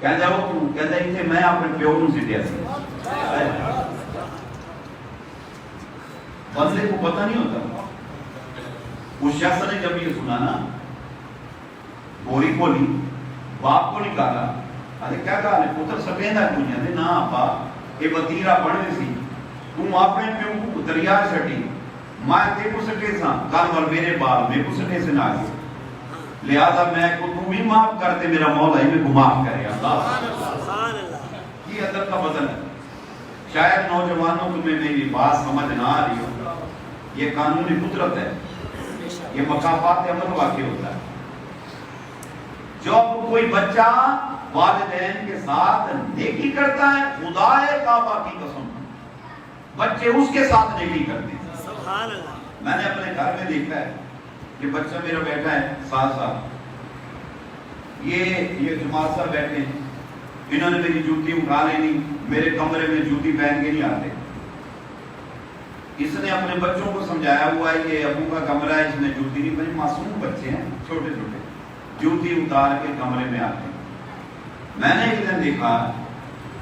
کہتا وہ کیوں؟ کہتا ہے میں اپنے پیو نو سٹیا سی. بندے کو پتہ نہیں ہوتا. اس شخص نے جب یہ سنا نا بوری بولی باپ کو نکالا. ارے کیا کہا نے پتر سکیندا کیوں نہیں؟ نا ابا یہ وتیرا پڑھنے سی تو اپنے پیو کو دریا چھٹی میں تے کو سٹے سا کل ور میرے بال میں کو سٹے سے نہ آگے لہذا میں کو تو بھی معاف کرتے میرا مولا ہی میں کو معاف کرے. اللہ سبحان اللہ. یہ ادب کا بدل ہے. شاید نوجوانوں تمہیں میری بات سمجھ نہ آ رہی ہو. یہ قانونی قدرت ہے. یہ مقافات عمل واقع ہوتا ہے. جب کوئی بچہ والدین کے ساتھ نیکی کرتا ہے خدا کعبہ کی قسم بچے اس کے ساتھ نیکی کرتے ہیں. سبحان اللہ. میں نے اپنے گھر میں دیکھا ہے کہ بچہ میرا بیٹھا ہے 7 سال. یہ جماعت صاحب بیٹھے ہیں. انہوں نے میری جوتی اٹھا لینی. میرے کمرے میں جوتی پہن کے نہیں آتے. اس نے اپنے بچوں کو سمجھایا ہوا ہے کہ ابو کا کمرہ ہے اس میں جوتی نہیں پہنی. معصوم بچے ہیں چھوٹے چھوٹے جوتی اتار کے کمرے میں آتے ہیں. میں نے ایک دن دیکھا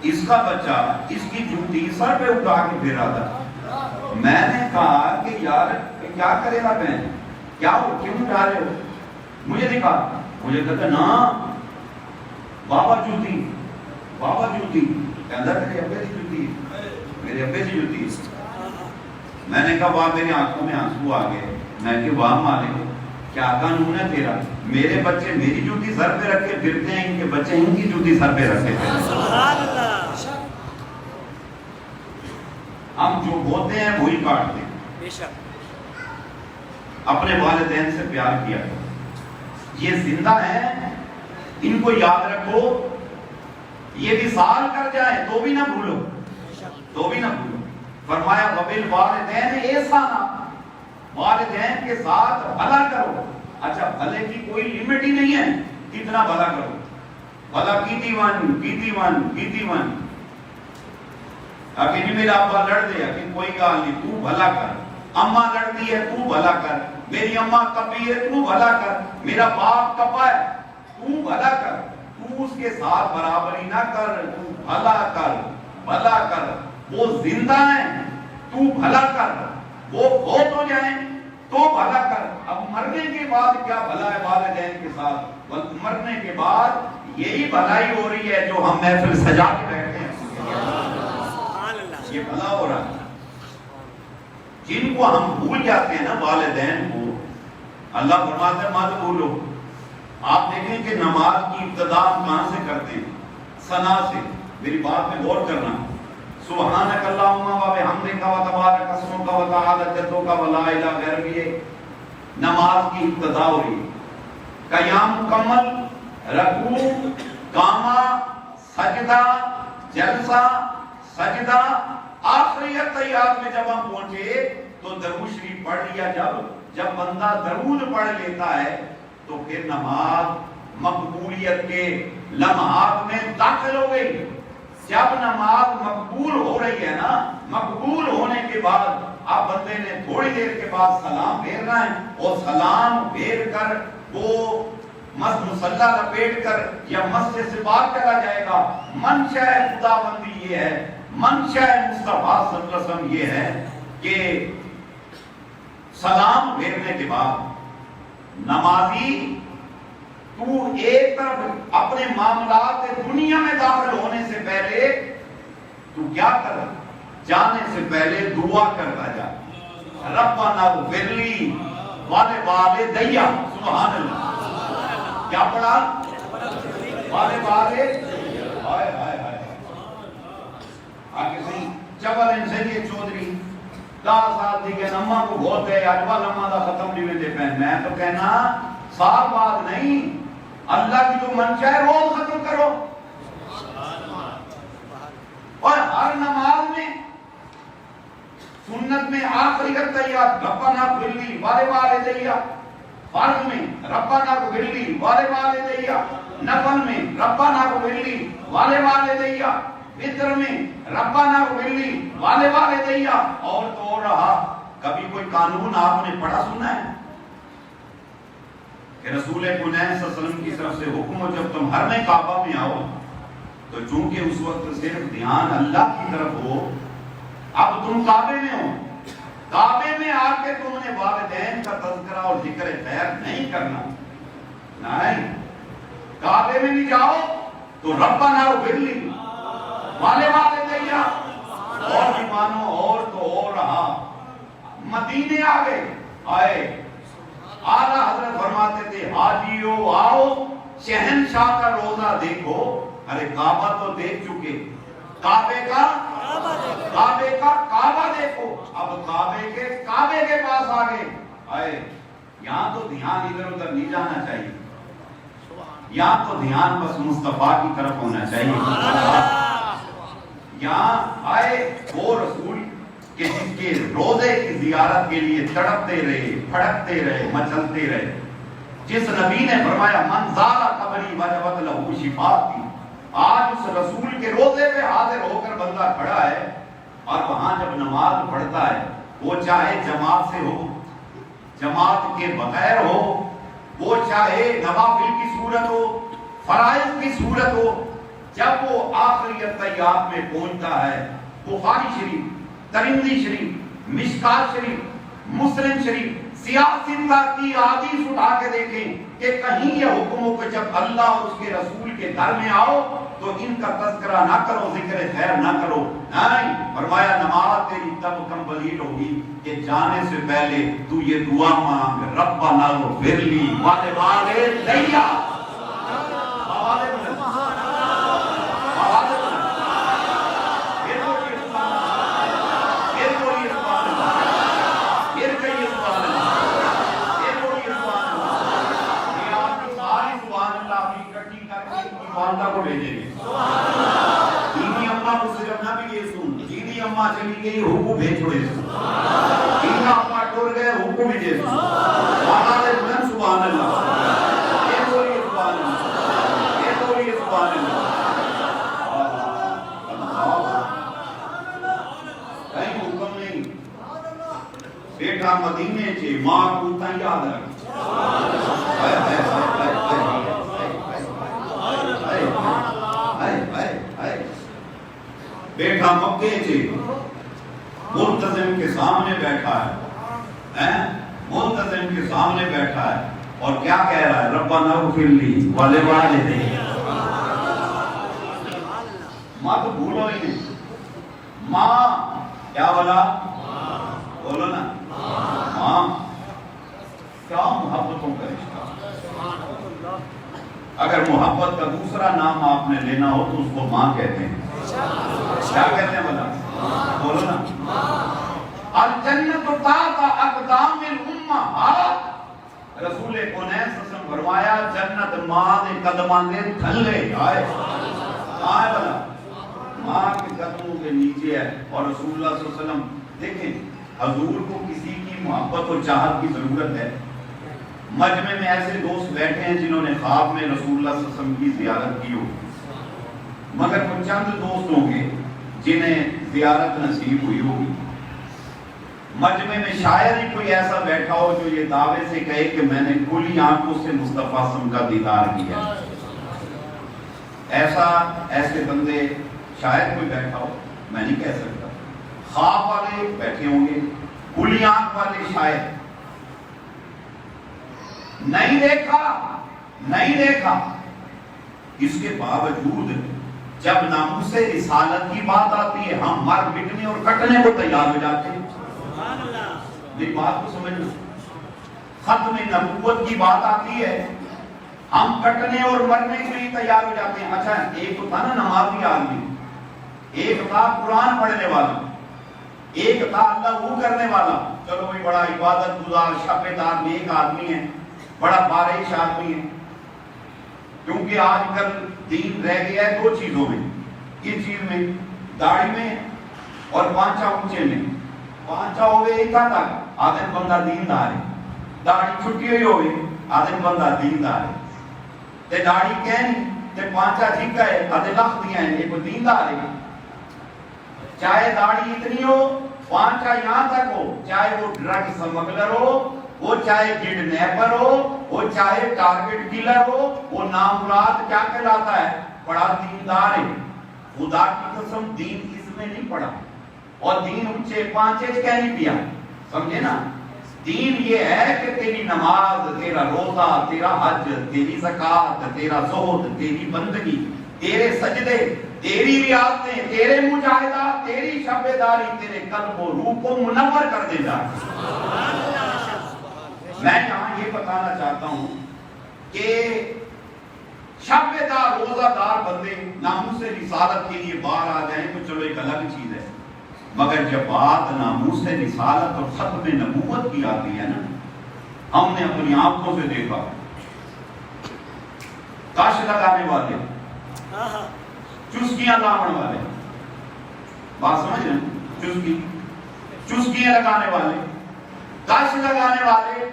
اس کا بچہ اس کی جوتی سر پہ اٹھا کے پھر رہا تھا. میں نے کہا کہ یار کیا کرے گا بہن کیا ہو کیوں اٹھا رہے ہو؟ مجھے دکھا. مجھے کہتا نا بابا جوتی بابا جوتی. کہتا میرے ابے کی جوتی میرے ابے کی جوتی. میں نے کہا واہ میری آنکھوں میں آنسو آ گئے. میں کہ واہ مالک کیا قانون ہے تیرا؟ میرے بچے میری جوتی سر پہ رکھ کے پھرتے ہیں ان کے بچے ان کی جوتی سر پہ رکھتے ہیں. سبحان اللہ. ہم جو بولتے ہیں وہی کاٹتے ہیں. بے شک. اپنے والدین سے پیار کیا کرو. یہ زندہ ہیں ان کو یاد رکھو. یہ بھی سال کر جائے تو بھی نہ بھولو تو بھی نہ بھولو. فرمایا وبالوالدین احسانا والدین کے ساتھ بھلا کرو. اچھا بھلے کی کوئی لمٹ ہی نہیں ہے کتنا بھلا کرو. بھلا کیتی ون اگر نہیں میرا ابا لڑ دے کہ کوئی گال نہیں تو بھلا کر. اماں لڑتی ہے تو بھلا کر. میری اماں کپی ہے تو بھلا کر. میرا باپ کپا ہے تو بھلا کر. تو اس کے ساتھ برابری نہ کر. تو بھلا کر بھلا کر. وہ زندہ ہیں تو بھلا کر. وہ فوت ہو جائیں تو بھلا کر. اب مرنے کے بعد کیا بھلا ہے والدین کے ساتھ؟ مرنے کے بعد یہی بھلائی ہو رہی ہے جو ہم محفل سجا کے بیٹھے ہیں. یہ بھلا ہو رہا ہے. جن کو ہم بھول جاتے ہیں نا والدین کو اللہ فرماتا ہے مت بھولو. آپ دیکھیں کہ نماز کی ابتدا ہم کہاں سے کرتے ہیں؟ ثنا سے. میری بات پہ غور کرنا. سبحانک اللہم و بحمدک و تبارک اسمک و تعالی جدک و لا الہ غیرک. نماز کی ابتدا ہو رہی ہے. قیام مکمل، رکوع، قامہ، سجدہ، جلسہ، سجدہ. آخری اتحیات میں جب ہم پہنچے تو درود شریف پڑھ لیا. جب بندہ درود پڑھ لیتا ہے تو پھر نماز مقبولیت کے لمحات میں داخل ہو گئی. جب نماز مقبول ہو رہی ہے نا، مقبول ہونے کے بعد اب بندے نے تھوڑی دیر کے بعد سلام پھیرنا ہے اور سلام پھیر کر وہ مصلی لپیٹ کر یا مسجد سے باہر چلا جائے گا. منشا خداوندی یہ ہے، منشا مصطفیٰ صلی اللہ علیہ وسلم یہ ہے کہ سلام پھیرنے کے بعد نمازی تو ایک طرف اپنے معاملات دنیا میں داخل ہونے سے پہلے تو کیا کر؟ جانے سے پہلے دعا کرتا جا. ربنا اغفر لی ولوالدی. سبحان اللہ. کیا پڑھا؟ والدی. ہائے ہائے ہائے. آگے صحیح جبل انسانی چودھری 10 سال دی کہ اماں کو بہت ہے اجوال اماں دا ختم نہیں دے پہن. میں تو کہنا سال بعد نہیں، اللہ کی جو منشا ہے روز ختم کرو. اور ہر نماز میں سنت میں آخری اتحیات ربنا اغفر لی ولوالدی. فرض میں ربنا اغفر لی ولوالدی. نفل میں ربنا اغفر لی ولوالدی. وتر میں ربنا اغفر لی ولوالدی. اور تو رہا کبھی کوئی قانون آپ نے پڑھا سنا ہے کہ رسول کونین صلی اللہ علیہ وسلم کی طرف سے حکم ہو جب تم حرم کعبہ میں آؤ تو چونکہ اس وقت صرف دھیان اللہ کی طرف ہو، اب تم کعبے میں ہو، کعبے میں آ کے تم نے والدین کا تذکرہ اور ذکر خیر نہیں کرنا، نہیں، کعبے میں نہیں جاؤ تو ربنا اغفر لی ولوالدیّ، اور بھی مانو اور تو اور رہا، مدینے آئے اعلیٰ حضرت فرماتے تھے حاجیو آؤ شہنشاہ کا روزہ دیکھو، ارے کعبہ تو دیکھ چکے، کعبے کا کعبہ دیکھو، اب کعبے کے پاس آگے یہاں تو دھیان ادھر ادھر نہیں جانا چاہیے، یہاں تو دھیان بس مصطفیٰ کی طرف ہونا چاہیے۔ یہاں آئے وہ رسول کہ جس کے روزے کی زیارت کے لیے تڑپتے رہے، پھڑکتے رہے، مچلتے رہے، جس نبی نے فرمایا من زار قبری وجبت لہ شفاعتی، آج اس رسول کے روزے پہ حاضر ہو کر بندہ کھڑا ہے اور وہاں جب نماز پڑھتا ہے، وہ چاہے جماعت سے ہو، جماعت کے بغیر ہو، وہ چاہے نوافل کی صورت ہو، فرائض کی صورت ہو، جب وہ آخری الطیات میں پہنچتا ہے، بخاری شریف، ترمذی شریف، مشکات شریف، مسلم شریف، سیاست کی حدیث اٹھا کے دیکھیں کہ کہیں یہ حکم ہو کہ جب اللہ اور اس کے رسول کے گھر میں آؤ تو ان کا تذکرہ نہ کرو، ذکر خیر نہ کرو، نہیں، فرمایا نماز تیری تب کمپلیٹ ہوگی کہ جانے سے پہلے تو یہ دعا مانگ ربنا اغفر لی ولوالدیّ۔ کو بھیجیں گے دینی اماں کو صرف نہ بھی یہ سن، دینی اماں چلی گئی حکم بھیج چھوڑے سن، دینی اماں ٹور گئے حکم بھیجے سن، آنالے بلند سبحان اللہ، یہ بولیے سبحان اللہ، یہ بولیے سبحان اللہ، کہیں حکم نہیں، بیٹا مدینے چھے ماں کو تا یاد رکھ، بیٹا مکے چھے ملتزم کے سامنے بیٹھا ہے، ملتزم کے سامنے بیٹھا ہے اور کیا کہہ رہا ہے ربنا اغفر لی ولوالدیّ۔ ماں تو بھولو ہی نہیں، ماں کیا بولا، بولو نا ماں، کیا محبتوں کا رشتہ، اگر محبت کا دوسرا نام آپ نے لینا ہو تو اس کو ماں کہتے ہیں، کیا کہتے ہیں بولا، بولو نا، الجنت تحت اقدام الامہات، رسول کونین صلی اللہ علیہ وسلم فرمایا جنت ماں دے قدمان دے تھلے، آئے بولا ماں کے قدموں کے نیچے ہے، اور رسول اللہ صلی اللہ علیہ وسلم دیکھیں حضور کو کسی کی محبت و چاہت کی ضرورت ہے، مجمع میں ایسے دوست بیٹھے ہیں جنہوں نے خواب میں رسول اللہ صلی اللہ علیہ وسلم کی زیارت کی ہو، مگر وہ چند دوست ہوں گے جنہیں زیارت نصیب ہوئی ہوگی، مجمع میں شاید ہی کوئی ایسا بیٹھا ہو جو یہ دعوے سے کہے کہ میں نے کھلی آنکھوں سے مصطفیٰ صلی اللہ علیہ وسلم کا دیدار کیا، ایسے بندے شاید کوئی بیٹھا ہو، میں نہیں کہہ سکتا، خواب والے بیٹھے ہوں گے، کھلی آنکھ والے شاید، نہیں دیکھا، اس کے باوجود جب ناموس رسالت کی بات آتی ہے ہم مر مٹنے اور کٹنے کو تیار ہو جاتے ہیں، میری بات کو سمجھنا، ختم نبوت کی بات آتی ہے ہم کٹنے اور مرنے کے لیے تیار ہو جاتے ہیں۔ اچھا ایک تو تھا نا نمازی آدمی، ایک تھا قرآن پڑھنے والا، ایک تھا اللہ وہ کرنے والا، چلو بھائی بڑا عبادت گزار شپے دار نیک آدمی ہے، بڑا بارش آدمی ہے، کیونکہ آج کل دین رہ گیا ہے دو چیزوں میں، یہ چیز میں داڑھی میں اور پانچا اونچے میں، پانچا ہوئے ایک تک آدھن بندہ دین دار ہے، داڑھی چھٹی ہوئی ہوئے آدھن بندہ دین دار ہے، تے داڑھی کہنی تے پانچا جھکا ہے آدھے لکھ دیا ہے ایک دین دار ہے، چاہے داڑھی اتنی ہو پانچا یہاں تک ہو، چاہے وہ ڈرگ سمگلر ہو، وہ چاہے کڈنیپر ہو، وہ چاہے ٹارگٹ کلر ہو، وہ نامراد کیا کہلاتا ہے بڑا دیندار ہے. خدا کی قسم دین اس میں نہیں پڑا, اور دین اونچے پانچے کہہ نہیں پیا, سمجھے نا. دین یہ ہے کہ تیری نماز, تیرا روزہ, تیرا حج, تیری زکات, تیرا زہد, تیری بندگی, تیرے سجدے, تیری ریاضتیں, تیرے مجاہدات, تیری شبیداری تیرے قلب و روح کو منور کر دے جائے. میں یہاں یہ بتانا چاہتا ہوں کہ شبیدار روزہ دار بندے ناموس رسالت کے لیے باہر آ جائیں تو چلو ایک الگ چیز ہے, مگر جب بات ناموس رسالت اور ختم نبوت کی آتی ہے نا, ہم نے اپنی آنکھوں سے دیکھا کاش لگانے والے, چسکیاں لاؤن والے, بات سمجھ رہے ہیں, چسکیاں لگانے والے, کاش لگانے والے,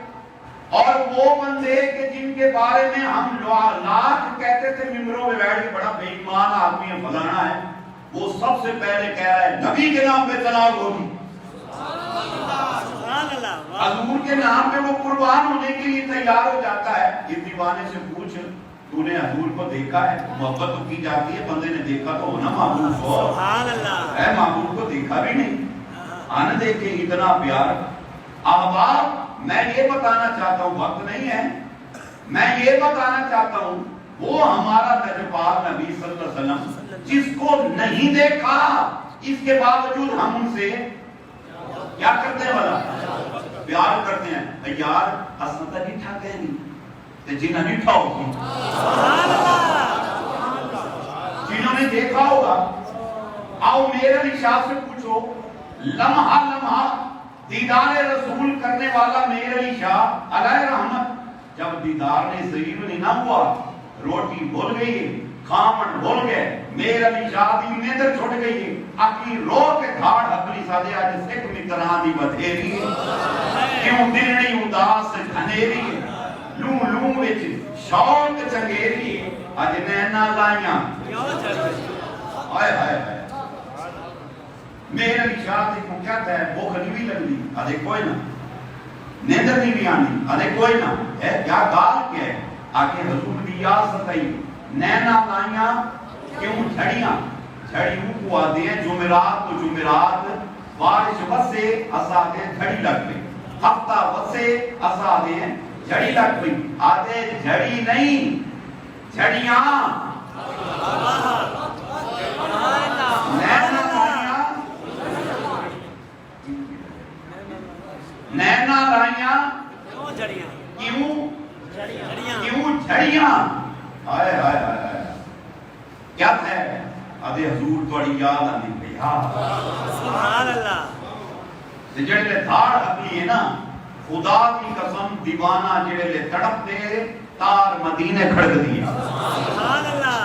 اور وہ بندے کہ جن کے بارے میں ہم لاکھ کہتے تھے ممبروں میں بیٹھ کے بڑا بے ایمان آدمی ہے, فلانا ہے, وہ سب سے پہلے کہہ رہا ہے نبی کے نام پہ طلاق ہوگی, حضور کے نام پہ وہ قربان ہونے کے لیے تیار ہو جاتا ہے. اس دیوانے سے پوچھ, تو نے حضور کو دیکھا ہے؟ محبت تو کی جاتی ہے, بندے نے دیکھا تو ہونا محبوب کو, ہے محبوب کو دیکھا بھی نہیں, آنے دیکھے اتنا پیار. احباب میں یہ بتانا چاہتا ہوں, وقت نہیں ہے, میں یہ بتانا چاہتا ہوں وہ ہمارا نجواب نبی صلی اللہ علیہ وسلم جس کو نہیں دیکھا, اس کے باوجود ہم ان سے کیا کرتے ہیں بھلا, پیار کرتے ہیں. یار حسنتا نہیں ٹھا کہیں گی تے جنہاں نہیں ٹھا ہوگی, جنہوں نے دیکھا ہوگا. آؤ میرے علی شاہ سے پوچھو, لمحہ لمحہ دیدار رسول کرنے والا میر علی شاہ علیہ رحمت, جب دیدار نے ضرور نہیں نہ ہوا, روٹی بھول گئی, کھامن بھول گئے, میر علی شاہ دی نیندر چھوٹ گئی, اکی رو کے دھاڑ اپنی سادے آج سکھ متران دی بدھیری, کیوں دل نہیں اداس کھنیری, لوں لوں وچ شوق چنگیری, اج نینا لائیاں, آئے ہائے ہائے. میرے شاہ کو کیا ہے, بھوک نہیں بھی لگ دی, ادھے کوئی نہ, نیندر نہیں بھی آنی, ادھے کوئی نہ ہے, کیا گال کیا ہے, آکے حضور دی یاد ستائی, نینا لائیاں کیوں جھڑیاں, جھڑیوں کو آدھے ہیں جمعرات تو جمعرات, بارش بسے اسادے جھڑی لگ گئی, ہفتہ بسے اسادے جھڑی لگ گئی, آدھے جھڑی نہیں جھڑیاں, نینا نینا لائیاں کیوں جھڑیاں, آئے آئے آئے, کیا ہے ادھے حضور توڑی یاد آنی پہ, سبحان اللہ. جڑے لے دھاڑ اپنی ہے نا, خدا کی قسم دیوانہ جڑے لے تڑپ دے تار مدینے کھڑک دیا, سبحان اللہ.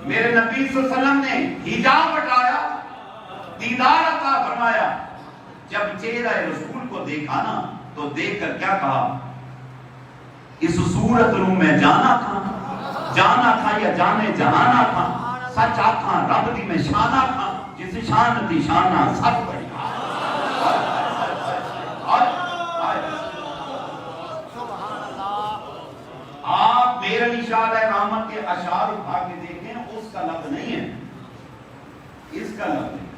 میرے نبی صلی اللہ علیہ وسلم نے حجاب ہٹایا, دیدار عطا فرمایا, جب چہرہ رسول کو دیکھا نا تو دیکھ کر کیا کہا, اس صورت رو میں جانا تھا یا جانے جہانا تھا, سچ آتھا رب دی میں شانہ تھا, جس شان دی شانہ سچ بڑی. آپ میرے علی شاہ علیہ رحمت کے اشعار اٹھا کے دیکھیں, اس کا لفظ نہیں ہے, اس کا لفظ نہیں,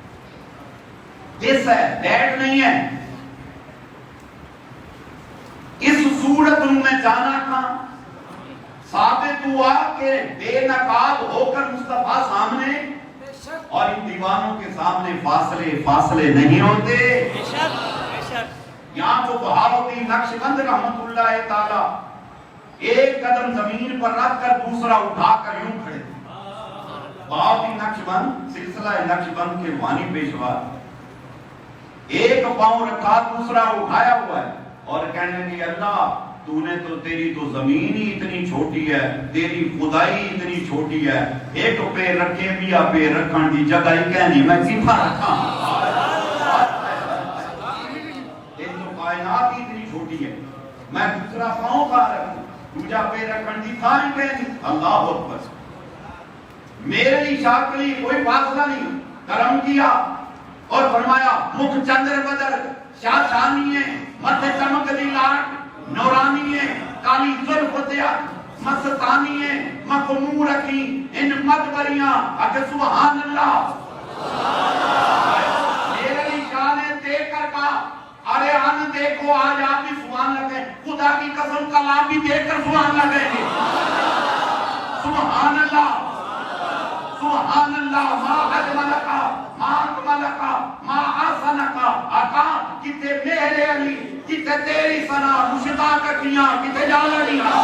دس ہے, دیٹ نہیں ہے. اس صورت میں جانا تھا, ثابت ہوا کہ بے نقاب ہو کر مصطفیٰ سامنے, اور ان دیوانوں کے سامنے فاصلے نہیں ہوتے. یہاں تو بہاؤالدین نقشبند رحمت اللہ تعالی ایک قدم زمین پر رکھ کر دوسرا اٹھا کر یوں کھڑے تھے. بہاؤالدین نقشبند سلسلہ نقشبند کے بانی پیشوا, ایک پاؤں رکھا دوسرا اٹھایا ہوا ہے, اور کہنے لگے اللہ تو نے تو, تیری تو زمین ہی اتنی چھوٹی ہے, تیری خدائی اتنی چھوٹی ہے, ایک پیر رکھے بھی یا پیر رکھن دی جگہ ہی کہنی میں کتھا رکھا, تیری تو کائنات ہی اتنی چھوٹی ہے, میں دوسرا پاؤں کہاں رکھوں, دوجا پیر رکھن دی تھا ہی کہنی. اللہ اکبر. میرے لیے شاہ کے لیے کوئی فاصلہ نہیں, کرم کیا اور فرمایا مکھ چندر بدر شاہ شانی ہے, متھے چمک دی لاٹ نورانی ہے, کالی زلف تیا مستانی ہے مخمور رکھی ان مدبریاں اگر سبحان اللہ میرے لیے شانے دیکھ کر کہا ارے آن دیکھو آج آپ بھی سبحان لگے خدا کی قسم کلام بھی دیکھ کر سبحان لگیں گے سبحان اللہ سبحان اللہ ما اجملکا ما اکملکا ما احسنکا آقا کتے میرے علی کتے تیری سنا مشتاق کیاں کتے جالڑیاں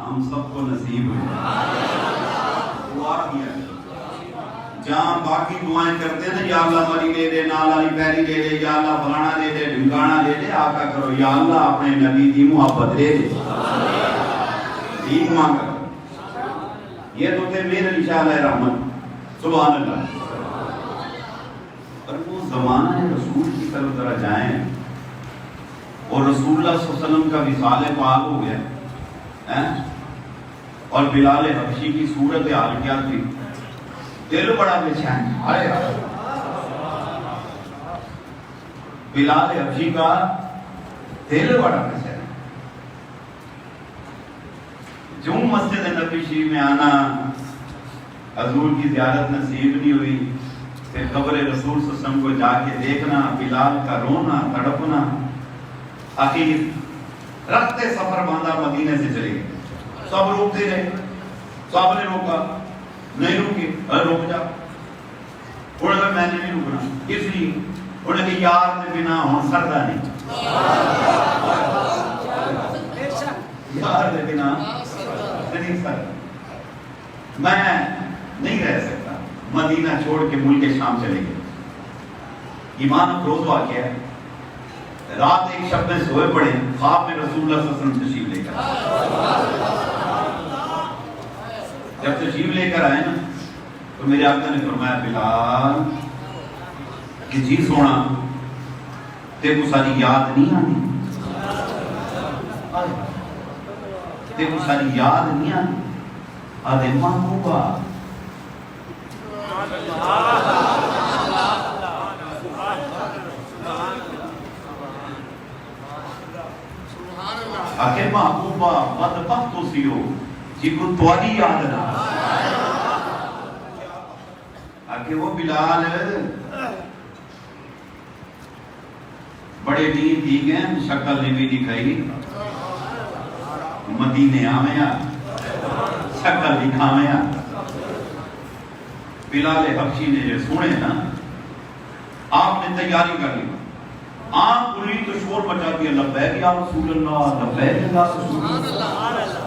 ہم سب کو نصیب ہے دعا کیا جہاں باقی دعائیں کرتے ہیں نا یا اللہ مری لے دے نال علی پیری لے دے یا اللہ فلانا دے دے ڈھمکانا دے دے آقا کرو یا اللہ اپنے نبی دی محبت دے دے بھیک مانگ کر یہ تو تھے میرے نشان ہے رحمت سبحان اللہ اور وہ زمانہ رسول کی طرف ذرا جائیں اور رسول اللہ صلی اللہ علیہ وسلم کا وصال پاک ہو گیا اور بلال حبشی کی صورت حال کیا تھی دل بڑا بے چین بلال حبشی کا دل بڑا بے چین جو مسجد نبی شریف میں آنا حضور کی زیارت نصیب نہیں ہوئی پھر قبر رسول صلی اللہ علیہ وسلم کو جا کے دیکھنا بلال کا رونا تڑپنا آخر رکھتے سفر باندھا مدینے سے چلے گئے سب روکتے رہے سب نے روکا نہیں روکے روک جا انہوں نے میں نے نہیں روکنا اس لیے انہوں نے یار نے بنا ہون سردہ نہیں یار نے بنا نہیں سردہ میں نہیں رہ سکتا مدینہ چھوڑ کے ملک شام چلے گئے ایمان افروز واقعہ ہے رات ایک شب میں سوئے پڑے خواب میں رسول اللہ صلی اللہ علیہ وسلم تشریف لے کر جب تشریف لے کر آئے نا تو میرے آقا نے فرمایا بلال کہ جی سونا تے کو ساری یاد نہیں آنی تے کو ساری یاد نہیں آنی آدھے محبوبہ آخر محبوبہ بدبخت اسی ہو جی کو تواری یاد نہ آخر وہ بلال بڑے دین دی گئے شکل نے بھی دکھائی مدینے آمیا شکل دکھامیا بلال حبشی نے جو سنے نا آپ نے تیاری کر لی آنکھ کھلی تو شور مچا دیا لبیک یا رسول اللہ لبیک یا رسول اللہ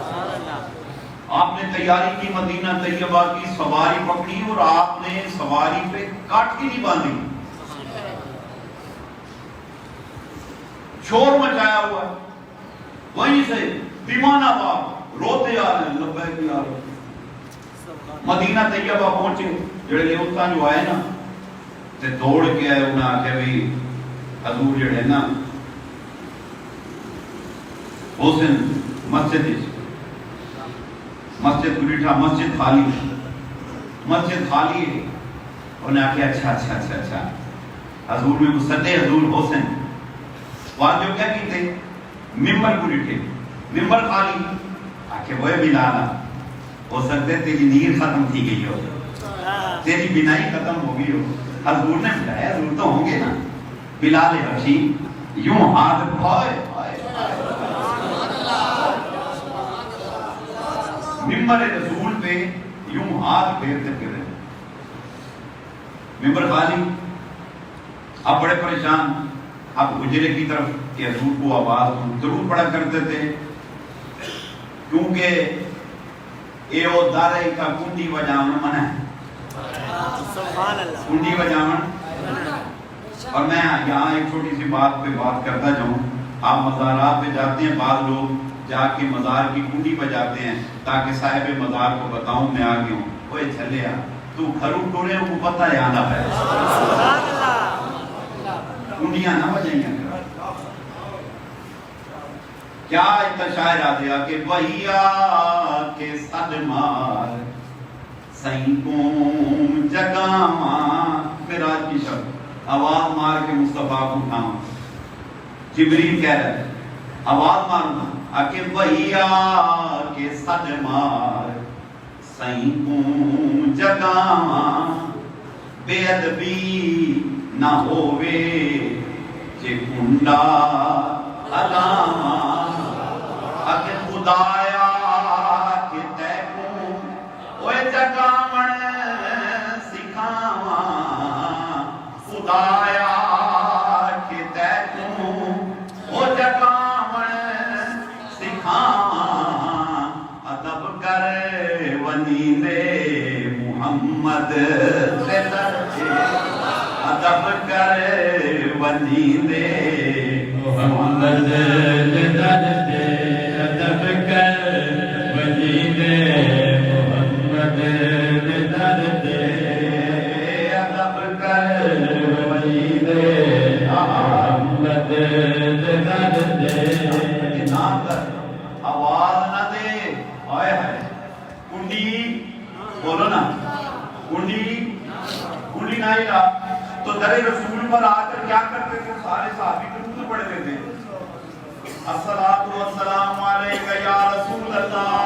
آپ نے تیاری کی مدینہ طیبہ کی سواری پکڑی اور آپ نے سواری پہ کاٹ کی نہیں باندھی شور مچایا ہوا ہے وہیں سے دیوانہ باپ روتے آ رہے ہیں لبیک یا رسول مدینہ طیبہ پہنچے جڑے لیوتاں جو آئے نا تے دوڑ کے آئے انہیں آکے بھی حضور جڑے نا حسن مسجد کو ڈٹھا مسجد خالی ہے انہیں آکے اچھا حضور میں مصدے حضور حسن وہاں جو کیا کی تھے ممبر کو ڈٹھے ممبر خالی آکے وہ بلالا ہو سکتا ہے تیری نیند ختم تھی گئی ہو، تیری بینائی ختم ہو گئی ہو، حضور نے بلایا، حضور تو ہوں گے نا۔ بلال حبشی یوں ہاتھ ممبر رسول پہ یوں ہاتھ پھیرتے پھر ممبر خالی، اب بڑے پریشان، اب حجرے کی طرف کہ حضور کو آواز ضرور پڑا کرتے تھے، کیونکہ اے او دارے کا کنڈی بجاون منع ہے، کنڈی بجاون۔ اور میں یہاں ایک چھوٹی سی بات پہ بات کرتا جاؤں، آپ مزارات پہ جاتے ہیں، بعض لوگ جا کے مزار کی کنڈی بجاتے ہیں تاکہ صاحب مزار کو بتاؤں میں آ گیا ہوں، اوے چلے آ تو گھروں ٹوڑے کو پتہ ہے آنا ہے، کنڈیاں نہ بجائیں گے۔ کیا اتنا شاعر آ دیا کہ وہیا کے صدمار سائیں قوم جگاواں، میراج کی شب آواز مار کے مصطفیٰ کو اٹھاؤں، جبریل کہہ رہا ہے آواز مارنا آکے وہیا کے صدمار سائیں قوم جگاواں، بے ادبی نہ ہووے جے کنڈا علاواں، اکے خدایا کے تیکوں اوے جگاون سکھاواں، خدایا کے تیکوں او جگاون سکھاواں، ادب کر ونیندے محمد دے درجے، ادب کر ونیندے محمد دے درجے، ادب کر ونیندے محمد دے درجے، ادب کر ونیندے محمد دے درجے۔ نہ کر آواز نہ دے، ہائے ہائے کنڈی بولو نا، کنڈی کنڈی نہ ہلا تو در رسول پر آ کر کیا کرتے تھے؟ سارے صحابی درود پڑھتے تھے، الصلاۃ والسلام علیک یا رسول اللہ،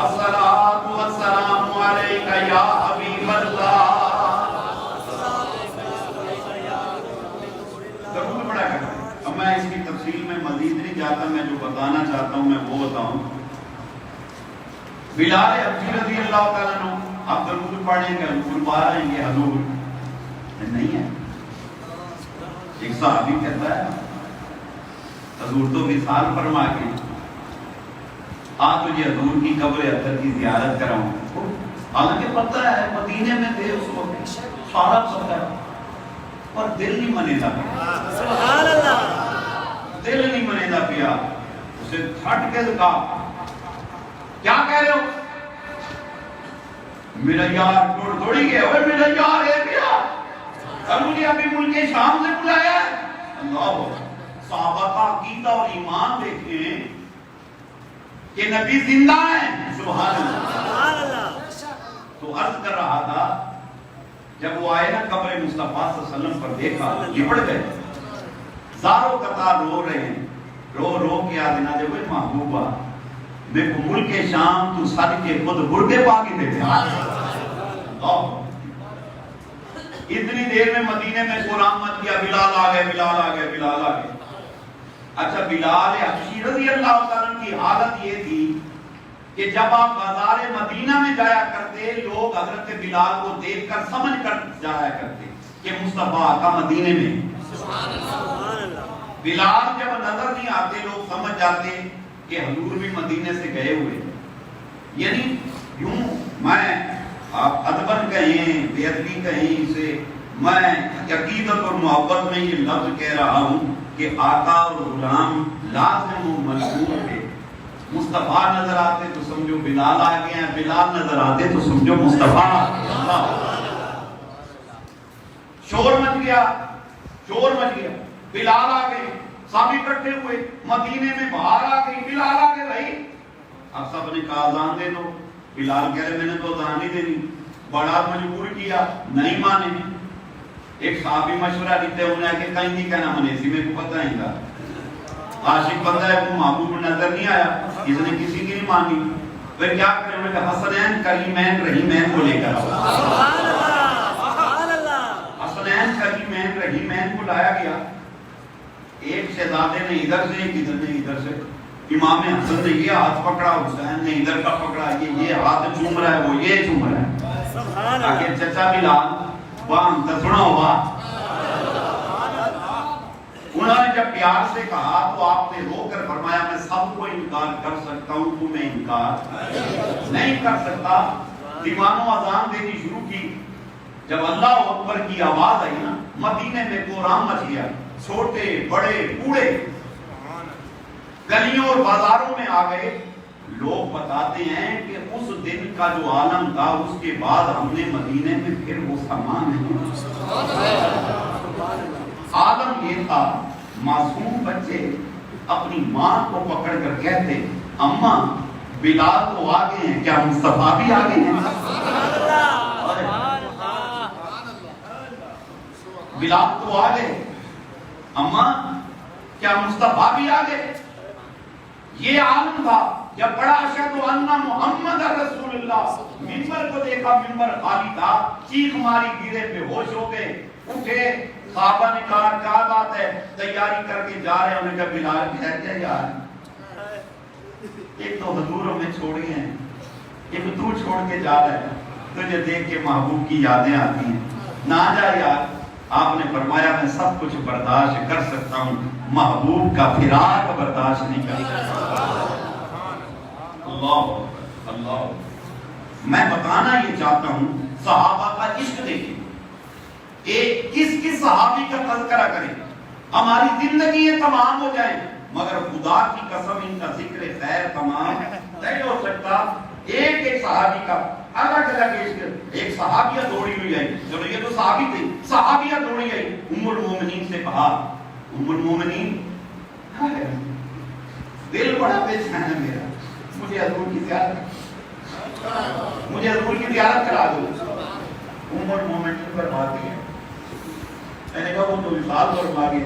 الصلاۃ والسلام علیک یا حبیب اللہ، درود پڑھا کرتے۔ اب میں اس کی تفصیل میں مزید نہیں جاتا، میں جو بتانا چاہتا ہوں میں وہ بتاؤں۔ بلال حبشی رضی اللہ تعالیٰ عنہ آپ درود پڑھیں گے، حضور پا رہیں گے، حضور نہیں ہے۔ ایک صحابی کہتا ہے حضور تو وصال فرما کے آ تجھے حضور کی قبر اطہر کی زیارت کراؤں، حالانکہ پتہ ہے مدینے میں تھے اس وقت، سارا پتہ ہے، اور دل نہیں منے دا پیا، سبحان اللہ، دل نہیں منے دا پیا۔ اسے تھٹ کے کہا کیا کہہ رہے ہو؟ میرا یار ٹوڑ تھوڑی گیا، اوے میرا یار ہے بیا، مجھے ابھی ملک شام سے بلایا ہے۔ اللہ صحابہ کا عقیدہ اور ایمان دیکھیں کہ نبی زندہ ہیں، سبحان اللہ۔ تو عرض کر رہا تھا جب وہ آئے نا قبر مصطفیٰ صلی اللہ علیہ وسلم پر دیکھا، لپٹ گئے، زاروں قطار رو رہے ہیں، رو رو کے آدھنا دے ہوئے محبوبہ میں کو ملک شام تو سر کے خود گردے پاکی دے دے۔ اتنی دیر میں مدینے میں قرآن مت کیا، بلال آ گئے، بلال آ گئے، بلال آ گئے۔ اچھا بلال حبشی رضی اللہ تعالیٰ کی حالت یہ تھی کہ جب آپ بازار مدینہ میں جایا کرتے، لوگ حضرت بلال کو دیکھ کر سمجھ کر جایا کرتے کہ مصطفیٰ آقا مدینے میں۔ بلال جب نظر نہیں آتے لوگ سمجھ جاتے کہ حضور بھی مدینے سے گئے ہوئے۔ یعنی یوں میں آپ ادبن کہیں، بے ادبی کہیں اسے، میں عقیدت اور محبت میں یہ لفظ کہہ رہا ہوں کہ آقا اور غلام لازم و ملزوم تھے۔ مصطفیٰ نظر آتے تو سمجھو بلال آ گئے ہیں، بلال نظر آتے تو سمجھو مصطفیٰ۔ شور مچ گیا، شور مچ گیا، بلال آ گئے، سب اکٹھے ہوئے، مدینے میں باہر آ گئی، بلال آ گئے بھائی۔ اب سب نے کہا اذان دے دو، بلال کہہ رہے میں نے تو اذان نہیں دینی، بڑا مجبور کیا، نہیں مانے۔ ایک صحابی مشورہ دیتے انہیں کہ کہیں نہیں کہنا منے سی، میں کو پتہ ہی تھا عاشق بندہ ہے وہ محبوب نظر نہیں آیا، اس نے کسی کی نہیں مانگی، پھر کیا کریں؟ انہوں نے کہا حسنین کریمین رحیمین کو لے کر آؤ۔ حسنین کریمین رحیمین کو لایا گیا، ایک شہزادے نے ادھر سے، ایک ادھر نے ادھر سے، امام حسن نے یہ ہاتھ پکڑا، حسین نے ادھر کا پکڑا، یہ ہاتھ چوم رہا ہے، وہ یہ چوم رہا ہے۔ آگے چچا بلال وہاں تسنا ہوا، انہوں نے جب پیار سے کہا تو آپ نے رو کر فرمایا میں سب کو انکار کر سکتا ہوں، تمہیں انکار نہیں کر سکتا۔ دیوانوں اذان دینی شروع کی، جب اللہ اکبر کی آواز آئی نا، مدینے میں کوہرام مچ گیا، چھوٹے بڑے بوڑھے گلیوں اور بازاروں میں آ گئے۔ لوگ بتاتے ہیں کہ اس دن کا جو عالم تھا اس کے بعد ہم نے مدینے میں پھر وہ سامان نہیں۔ عالم یہ تھا، معصوم بچے اپنی ماں کو پکڑ کر کہتے اماں بلال تو آگے ہیں، کیا مصطفیٰ بھی آگے ہیں؟ بلال تو آگے، اماں کیا مصطفیٰ بھی آگے؟ یہ عالم تھا۔ جب بڑا اشہد ان محمد رسول اللہ، منبر کو دیکھا، منبر خالی تھا، چیخ ماری، گرے بے ہوش ہو گئے، اٹھے، صحابہ نے کہا کیا بات ہے؟ تیاری کر کے جا رہے ہیں۔ انہوں نے کہا بلال کہہ دیا یار، ایک تو حضور ہمیں چھوڑی ہیں، ایک تو چھوڑ کے جا رہا ہے، تجھے دیکھ کے محبوب کی یادیں آتی ہیں، نہ جا یار۔ آپ نے فرمایا میں سب کچھ برداشت کر سکتا ہوں، محبوب کا فراق برداشت نہیں کر سکتا۔ اللہ اللہ، میں بتانا یہ چاہتا ہوں صحابہ کا عشق دیکھیں، ایک کس صحابی کا تذکرہ کریں، ہماری زندگیاں تمام ہو جائیں مگر خدا کی قسم ان کا ذکر خیر تمام نہیں ہو سکتا۔ ایک صحابی کا الگ الگ عشق، ایک صحابیہ دوڑی ہوئی آئی، چلو یہ تو صحابی تھی، صحابیہ دوڑی آئی، ام المومنین سے کہا ام المومنین دل بڑا پریشان ہے میرا، مجھے حضور کی زیارت کرا دو۔ ام المومنین فرماتی ہے، میں نے کہا وہ تو وصال فرما گئے،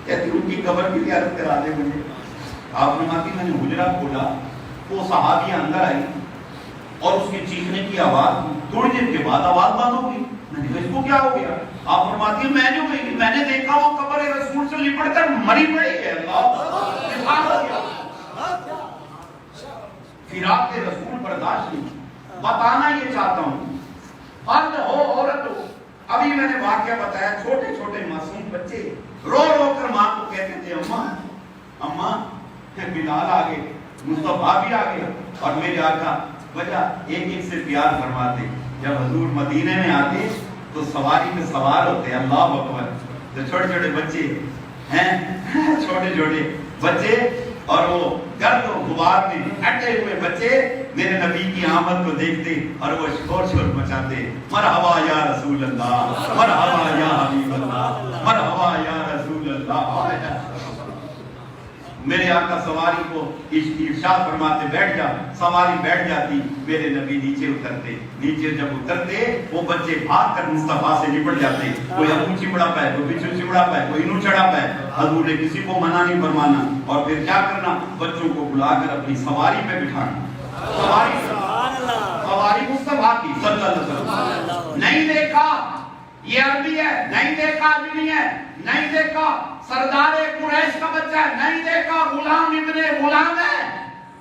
کہتی ان کی قبر کی زیارت کرا دے مجھے۔ آپ فرماتی میں نے حجرہ کھولا، وہ صحابیہ اندر آئی اور اس کے چیخنے کی آواز، تھوڑی دیر کے بعد آواز بند ہو گئی۔ میں نے کہا اس کو کیا ہو گیا؟ آپ فرماتی میں جو گئی، میں نے دیکھا وہ قبر رسول سے لپٹ کر مری پڑی ہے۔ فراق رسول برداشت نہیں۔ بتانا یہ چاہتا ہوں، مرد ہو عورت ہو، ابھی میں نے واقعہ بتایا، چھوٹے چھوٹے معصوم بچے رو رو کر ماں کو کہتے تھے اماں اماں بلال آگے، مصطفیٰ بھی آگے، اور میرے آقا وجہ ایک ایک سے پیار فرماتے۔ جب حضور مدینے میں آتے تو سواری میں سوار ہوتے، اللہ اکبر، تو چھوٹے چھوٹے بچے ہیں، چھوٹے چھوٹے بچے اور وہ گرد و غبار میں اٹے ہوئے بچے میرے نبی کی آمد کو دیکھتے اور وہ شور شور مچاتے، مرحبا یا رسول اللہ، مرحبا یا حبیب اللہ، مرحبا یا رسول اللہ۔ میرے آقا سواری کو ارشاد فرماتے بیٹھ جا، سواری بیٹھ جاتی، میرے نبی نیچے اترتے، نیچے جب اترتے وہ بچے بھاگ کر مصطفیٰ سے لپٹ جاتے، کوئی ابو چمڑا پائے، کوئی پچھو چمڑا پائے، کوئی انہوں چڑھا پائے۔ حضور نے کسی کو منع نہیں فرمانا، اور پھر کیا کرنا؟ بچوں کو بلا کر اپنی سواری پہ بٹھانا، سواری مصطفیٰ کی صلی اللہ علیہ وسلم۔ نہیں دیکھا یہ عربی ہے، نہیں دیکھا عجمی ہے، نہیں دیکھا سردار قریش کا بچہ ہے، نہیں دیکھا غلام ابن غلام ہے۔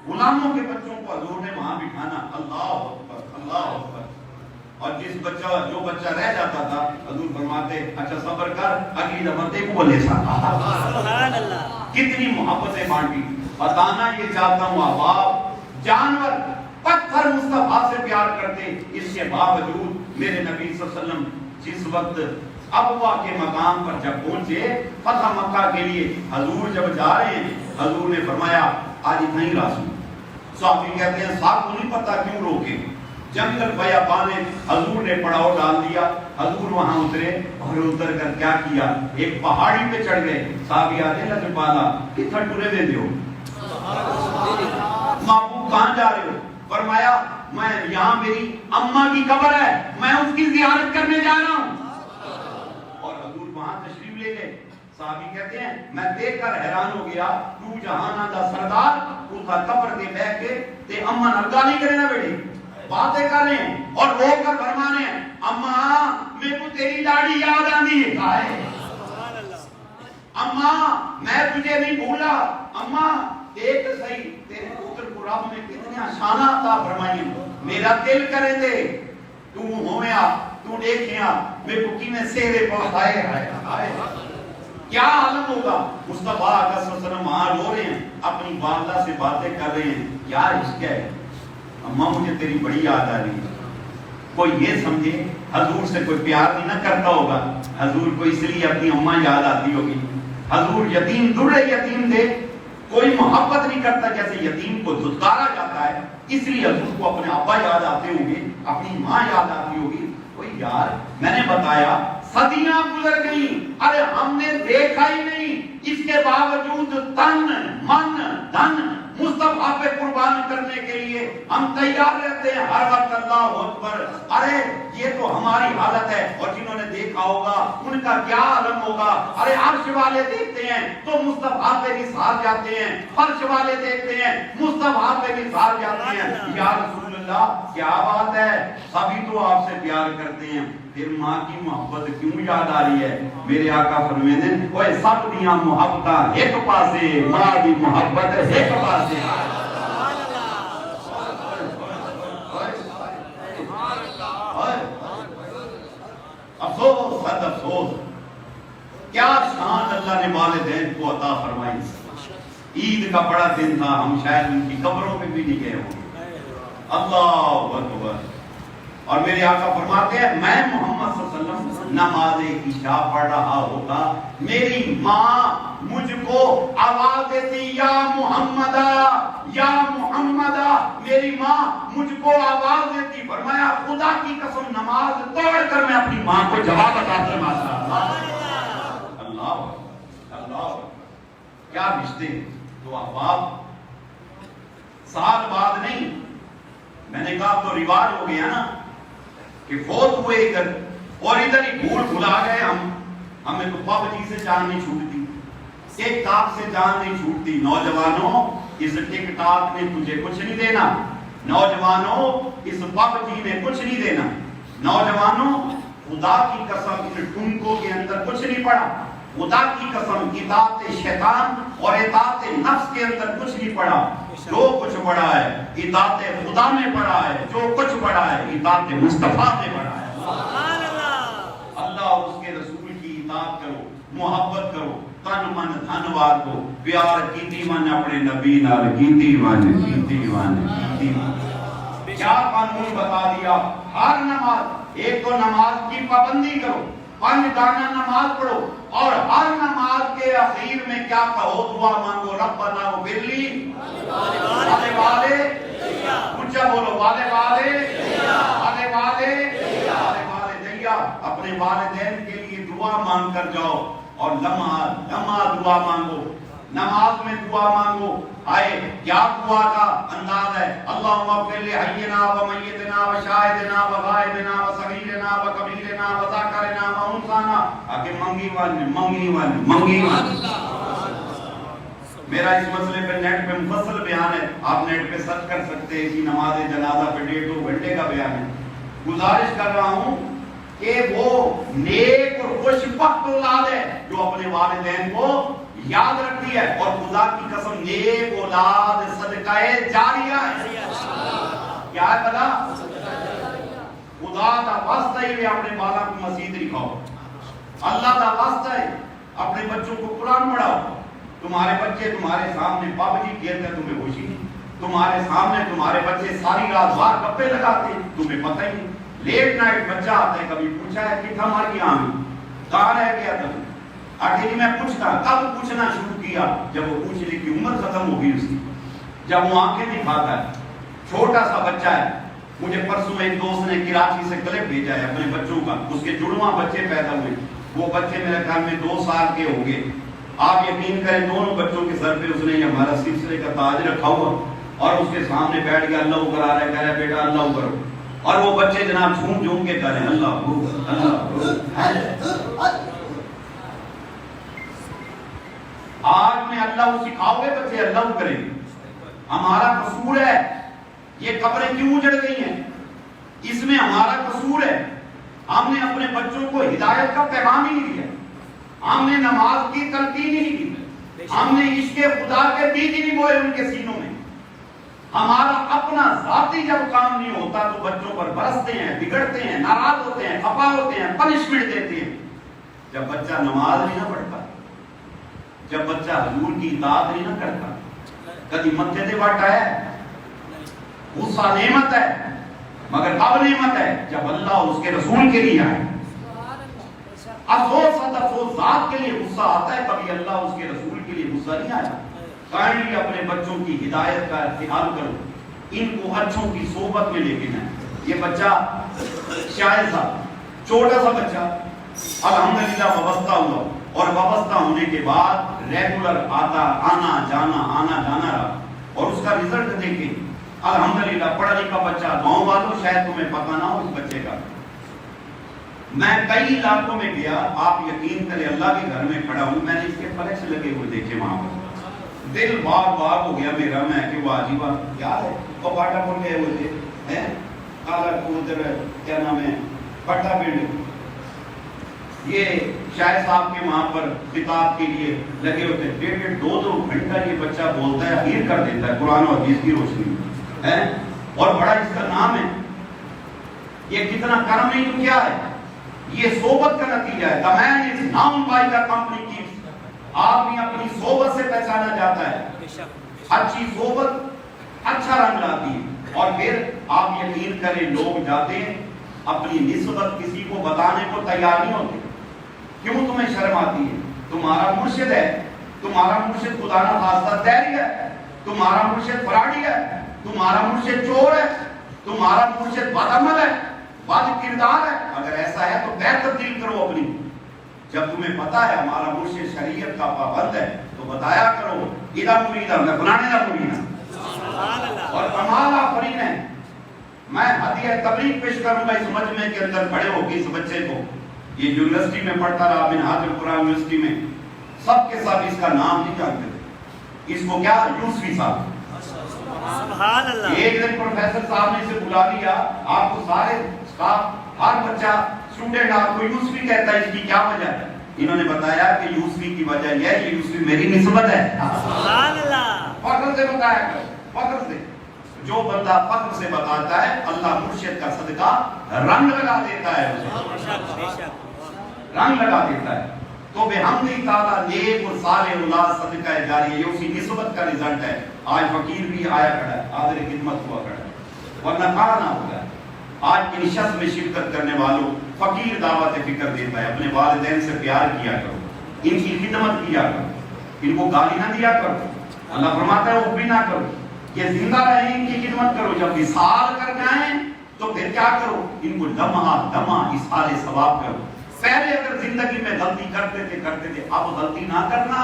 غلاموں کے بچوں کو حضور نے وہاں بٹھانا، اللہ اکبر اللہ اکبر۔ اور جس بچہ جو بچہ رہ جاتا تھا حضور فرماتے اچھا صبر کر، اگلی دفعہ دیکھو بولے سبحان اللہ۔ کتنی محبتیں بانٹی۔ بتانا یہ چاہتا ہوں احباب، جانور پتھر مصطفیٰ سے پیار کرتے، اس کے باوجود میرے نبی صلی اللہ علیہ وسلم جس وقت ابوا کے مقام پر جب پہنچے فتح مکہ کے لیے، حضور جب جا رہے ہیں، حضور نے فرمایا آج نہیں راسو۔ صحابی کہتے ہیں صاحب کو نہیں پتا کیوں روکے، جنگل بیابان میں حضور نے پڑاؤ ڈال دیا، حضور وہاں اترے اور اتر کر کیا کیا؟ ایک پہاڑی پہ چڑھ گئے۔ صحابی آتے لگے پالا کتنا ٹورے دے دیو، محبوب کہاں جا رہے ہو؟ فرمایا میں یہاں میری اماں کی قبر ہے، میں اس کی زیارت کرنے جا رہا ہوں۔ اور حضور وہاں تشریف لے گئے۔ صحابی کہتے ہیں میں دیکھ کر حیران ہو گیا تو جہاں دا سردار تو تھا قبر کے بیٹھ کے تے اما نال گالی کرے نا بیٹی باتیں کر رہے ہیں اور رو کر فرمانے ہیں اما میرے کو تیری داڑھی یاد آندی ہے اما میں تجھے نہیں بھولا اما دیکھ صحیح تیرے پتر کو رب نے کتنے شانہ عطا فرمائی میرا دل کرے دے تو ہویا تو دیکھیا میرے کو کینے سہرے پہائے ہائے کیا عالم ہوگا مصطفیٰ صلی اللہ علیہ وسلم وہاں رو رہے ہیں اپنی والدہ سے باتیں کر رہے ہیں کیا عشق ہے اماں مجھے تیری بڑی یاد آ رہی ہے کوئی یہ سمجھے حضور سے کوئی پیار نہیں نہ کرتا ہوگا حضور کو اس لیے اپنی اماں یاد آتی ہوگی حضور یتیم درے یتیم دے کوئی محبت نہیں کرتا جیسے یتیم کو دھتکارا جاتا ہے اس لیے حضور کو اپنے ابا یاد آتے ہوں گے اپنی ماں یاد آتی ہوگی کوئی یار میں نے بتایا صدیاں گزر گئیں ارے ہم نے دیکھا ہی نہیں اس کے باوجود تن من دھن مصطفیٰ پہ قربان کرنے کے لیے ہم تیار رہتے ہیں ہر وقت اللہ اکبر ارے یہ تو ہماری حالت ہے اور جنہوں نے دیکھا ہوگا ان کا کیا عالم ہوگا ارے عرش والے دیکھتے ہیں تو مصطفیٰ پہ نثار جاتے ہیں فرش والے دیکھتے ہیں مصطفیٰ پہ نثار جاتے ہیں یا رسول اللہ کیا بات ہے سبھی تو آپ سے پیار کرتے ہیں پھر ماں کی محبت کیوں یاد آ رہی ہے میرے آقا فرماتے ہیں اوے سب دیاں محبتاں ایک پاسے ماں دی محبت ایک پاسے افسوس صد افسوس کیا شان اللہ نے والدین کو عطا فرمائی عید کا بڑا دن تھا ہم شاید ان کی قبروں پہ بھی نہیں گئے ہوں گے اللہ اکبر اور میرے آقا فرماتے ہیں میں محمد صلی اللہ علیہ وسلم نماز عشاء پڑھ رہا ہوتا میری ماں مجھ کو آواز دیتی یا محمدہ میری ماں مجھ کو آواز دیتی فرمایا خدا کی قسم نماز توڑ کر میں اپنی ماں کو جواب عطا فرماتا اللہ کیا رشتے تو احباب سال بعد نہیں میں نے کہا تو رواج ہو گیا نا کہ فوت ہوئے ادھر اور ادھر ہی بھول بھلا گئے ہمیں تو پب جی سے جان نہیں چھوٹتی ٹک ٹاک سے جان نہیں چھوٹتی نوجوانوں اس ٹک ٹاک نے تجھے کچھ نہیں دینا نوجوانوں اس پب جی نے کچھ نہیں دینا نوجوانوں خدا کی قسم ان ٹنکوں کے اندر کچھ نہیں پڑا خدا کی قسم اطاعت شیطان اور اطاعت نفس کے اندر کچھ نہیں پڑا جو کچھ پڑا ہے اطاعت خدا میں پڑا ہے جو کچھ پڑا ہے اطاعت مصطفیٰ میں پڑا ہے اللہ اور اس کے رسول کی اطاعت کرو محبت کرو تن من دھن وار کو پیار کیتی من اپنے نبی نال کیتی من کیا قانون بتا دیا ہر نماز ایک تو نماز کی پابندی کرو 5 دانہ نماز پڑھو اور ہر نماز کے اخیر میں کیا کہو دعا مانگو ربنا اغفر لی والے والے اونچا بولو والے والے دیا اپنے والدین کے لیے دعا مانگ کر جاؤ اور لمحہ دعا مانگو نماز میں دعا مانگو آئے کیا دعا کا انداز ہے اللہم اغفر لحینا و میتنا و شاہدنا و غائبنا و صغیرنا و کبیرنا و ذاکرنا و انسانا آگے منگی وان میرا اس مسئلے پہ نیٹ پہ مفصل بیان ہے آپ نیٹ پہ سرچ کر سکتے ہیں اسی نماز جنازہ پہ 1.5-2 گھنٹے کا بیان ہے گزارش کر رہا ہوں کہ وہ نیک اور خوش بخت اولاد ہے جو اپنے والدین کو یاد رکھتی ہے اور خدا کی قسم نیک اولاد صدقہ جاریہ ہے کیا ہے پتا خدا دا واسطہ ہی اپنے بالا کو مسجد لکھاؤ اللہ دا واسطہ ہے اپنے بچوں کو قرآن پڑھاؤ تمہارے بچے تمہارے سامنے پب جی کھیلتے ہیں تمہیں خوشی نہیں تمہارے سامنے تمہارے بچے ساری رات باہر گپے لگاتے ہیں تمہیں پتہ ہی نہیں لیٹ نائٹ بچہ آتا ہے کبھی پوچھا ہے کہ ہمارے یہاں کہاں رہ گیا تم آخری میں پوچھتا کب پوچھنا شروع کیا جب وہ پوچھنے کی عمر ختم ہو گئی اس کی جب وہ آنکھیں دکھاتا ہے چھوٹا سا بچہ ہے مجھے پرسوں ایک دوست نے کراچی سے کلپ بھیجا ہے اپنے بچوں کا اس کے جڑواں بچے پیدا ہوئے وہ بچے میرے خیال میں 2 سال کے ہو گئے آپ یقین کریں دونوں بچوں کے سر پہ اس نے ہمارا سلسلے کا تاج رکھا ہوا اور اس کے سامنے بیٹھ کے اللہ کرا رہا ہے کہہ رہا ہے بیٹا اللہ کرو اور وہ بچے جناب جھوم کے کہہ رہے ہیں اللہ اللہ سکھاؤ گے بچے اللہ کریں گے. ہمارا قصور ہے یہ قبریں کیوں اجڑ گئی ہیں, اس میں ہمارا قصور ہے. ہم نے اپنے بچوں کو ہدایت کا پیغام ہی نہیں دیا, ہم نے نماز کی تلقین ہی نہیں کی, ہم نے عشق خدا کے بیج نہیں بوئے ان کے سینوں میں. ہمارا اپنا ذاتی جب کام نہیں ہوتا تو بچوں پر برستے ہیں, بگڑتے ہیں, ناراض ہوتے ہیں, خفا ہوتے ہیں, پنشمنٹ دیتے ہیں. جب بچہ نماز نہیں نہ پڑھتا, جب بچہ حضور کی اطاعت نہیں نہ کرتا, کبھی متھے تے وٹ ہے, غصہ نعمت ہے, مگر اب نعمت ہے جب اللہ اس کے رسول کے لیے آئے. افسوس ذات کے لیے غصہ آتا ہے, کبھی اللہ اس کے رسول کے لیے غصہ نہیں آیا. کائنڈلی اپنے بچوں کی ہدایت کا ارتکاب کرو, ان کو اچھوں کی صحبت میں لے کے جائیں. یہ بچہ شاید صاحب چھوٹا سا بچہ الحمدللہ وابستہ ہوا, اور وابستہ ہونے کے بعد ریگولر آنا جانا رہا, اور اس کا رزلٹ دیکھیں الحمدللہ پڑھا لکھا بچہ. گاؤں والوں شاید تمہیں پتہ نہ ہو اس بچے کا, میں کئی علاقوں میں گیا, آپ یقین کریں اللہ کے گھر میں کھڑا ہوں, میں نے اس کے فلیکس لگے ہوئے دیکھے وہاں پر. دل باغ ہو گیا میرا, میں کہ وہ عجیبہ کیا ہے, وہ باٹا پور گئے ہوئے تھے, کالا ادھر کیا نام ہے پٹا پنڈ, یہ شاہ صاحب کے وہاں پر خطاب کے لیے لگے ہوتے ہیں. 1.5-2 گھنٹہ یہ بچہ بولتا ہے, حیر کر دیتا ہے قرآن و حدیث کی روشنی ہے, اور بڑا اس کا نام ہے. یہ کتنا کرم نہیں تو کیا ہے, یہ صحبت کا نتیجہ ہے. The man is known by the company keeps. آدمی اپنی صحبت سے پہچانا جاتا ہے. اچھی صحبت اچھا رنگ لاتی ہے. اور پھر آپ یقین کریں لوگ جاتے ہیں اپنی نسبت کسی کو بتانے کو تیار نہیں ہوتے. کیوں تمہیں شرم آتی ہے؟ تمہارا مرشد ہے, تمہارا مرشد خدا نہ خواستہ تیری ہے, تمہارا مرشد فراڈی ہے, تمہارا مرشد چور ہے, تمہارا مرشد بدعمل ہے, بد کردار ہے. اگر ایسا ہے تو بیعت تبدیل کرو اپنی. جب تمہیں پتا ہے ہمارا مرشد شریعت کا پابند ہے تو بتایا کرو ادا مریدا میں فلانے کا مرید ہوں اور کمال آفرین ہے. میں ہدیہ تبلیغ پیش کروں گا اس مجمع کے اندر کھڑے ہو کے اس بچے کو. یہ یونیورسٹی میں پڑھتا رہا, منہاج القرآن یونیورسٹی میں, سب کے ساتھ اس کا نام نہیں جانتے تھے. اس کو کیا یوسفی صاحب, سبحان اللہ. ایک دن پروفیسر صاحب نے اسے بلا لیا, آپ کو سارے اسٹاف ہر بچہ اسٹوڈنٹ آپ کو یوسفی کہتا ہے, اس کی کیا وجہ ہے؟ انہوں نے بتایا کہ یوسفی کی وجہ یہ ہے, یوسفی میری نسبت ہے. سبحان اللہ. فخر سے بتایا کرو, فخر سے. جو بندہ فخر سے بتاتا ہے اللہ مرشد کا صدقہ رنگ لگا دیتا ہے, رنگ لگا دیتا ہے. تو بحمدہ تعالیٰ نیک اور صالح اولاد صدقہ جاری, یہ اسی نسبت کا رزلٹ ہے. آج فقیر بھی آیا کھڑا ہے, حاضر خدمت ہوا کھڑا ہے, ورنہ کہاں نہ ہوگا. آج کی نشست میں شرکت کرنے والوں فقیر دعوت فکر دیتا ہے. اپنے والدین سے پیار کیا کرو, ان کی خدمت کیا کرو, ان کو گالی نہ دیا کرو. اللہ فرماتا ہے وہ بھی نہ کرو, یہ زندہ رہیں ان کی خدمت کرو. جب وصال کر جائیں تو پھر کیا کرو, ان کو لمحہ لمحہ اصحال ثواب کرو. پہلے اگر زندگی میں غلطی کرتے تھے, اب غلطی نہ کرنا.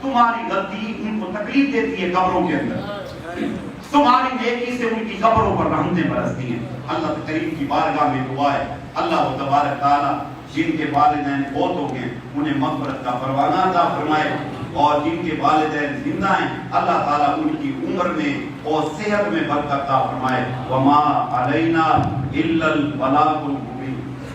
تمہاری غلطی ان کو تکلیف دیتی ہے قبروں کے اندر, تمہاری نیکی سے ان کی قبروں پر رحمتیں برستی ہیں. اللہ کریم کی بارگاہ میں دعا ہے, اللہ تبارک تعالیٰ جن کے والدین فوت ہو گئے انہیں مغفرت کا پروانہ عطا فرمائے, اور جن کے والدین زندہ ہیں اللہ تعالیٰ ان کی عمر میں اور صحت میں برکت عطا فرمائے. وما علینا الا البلاغ